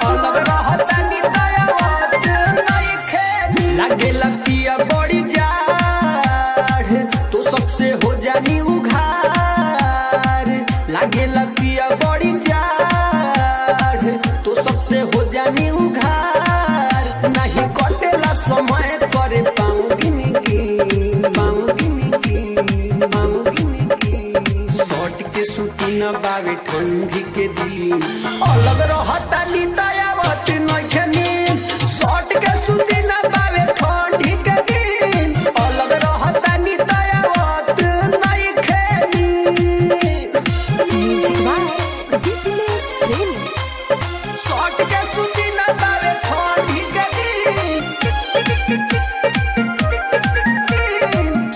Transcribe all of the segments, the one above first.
अलग रहतानी दयावत नइखे लागे लपिया बड़ी जाड़ तो सबसे हो जानी उघार लागे लपिया बड़ी जाड़ तो सबसे हो जानी उघार नहीं कटेला समय करे पाऊंगी शॉर्ट के सूती न बावे ठंडी के दिन अलग रहतानी दयावत नइखे नींद शॉर्ट के सूती न बावे ठंडी के दिन अलग रहतानी दयावत नइखे नींद म्यूजिक बाय दीपलेस प्रेमी। शॉर्ट के सूती न बावे ठंडी के दिन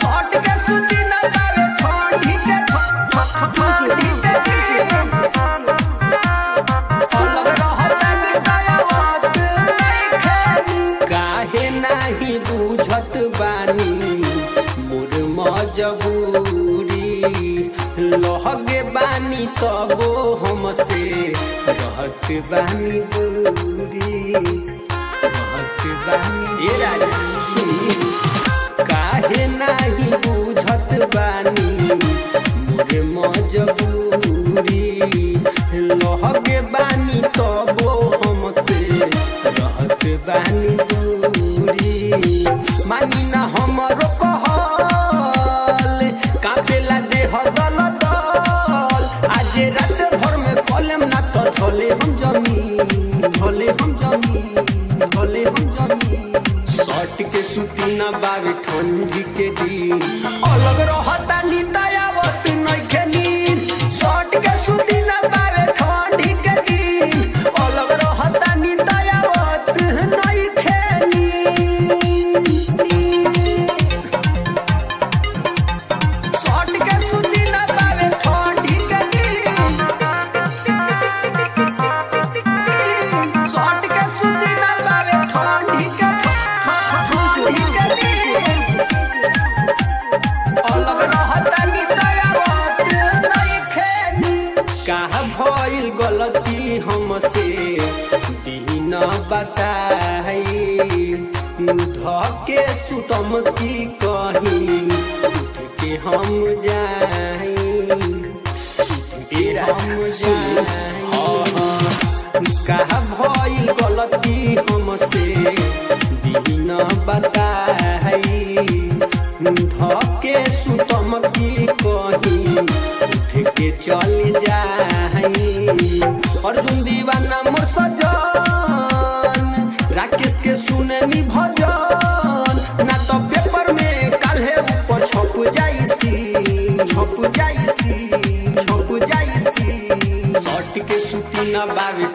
शॉर्ट के सूती न बावे ठंडी के अलग रहतानी दयावत नइखे काहे नाही बुझत बानी मोर मजबूरी लहगे बानी तबो हमसे रहत बानी दूरी रहत बानी ए राजा सुनी काहे नाही बुझत बानी मोर मजबूरी लहगे बानी तबो हमसे रहत बानी दूरी मानी ना हमरो कहल कापेला देह दल दल आज रात भर में कलम ना तो धोले हम जमीन शॉर्ट के सूती ना बावे ठंडी के दिन अलग रहतानी दयावत नइखे नींद शॉर्ट के सूती ना बावे ठंडी के दिन अलग रहतानी दयावत नइखे नींद शॉर्ट के सूती ना बावे ठंडी के दिन शॉर्ट के सूती ना बावे ठंडी के अलग रहतानी दयावत नइखे कहा भइल गलती हमसे दीन बताई धके सुतम की कहीं उठ के हम जाई कहा भइल गलती हमसे दीन बताई धके सुतम की कहीं उठ के चल जाई अर्जुन दीवाना मोर सजन राकेश के सुननी भजन ना तो पेपर में काल्हे ऊपर छप जाईसी शॉर्ट के सूती ना बावे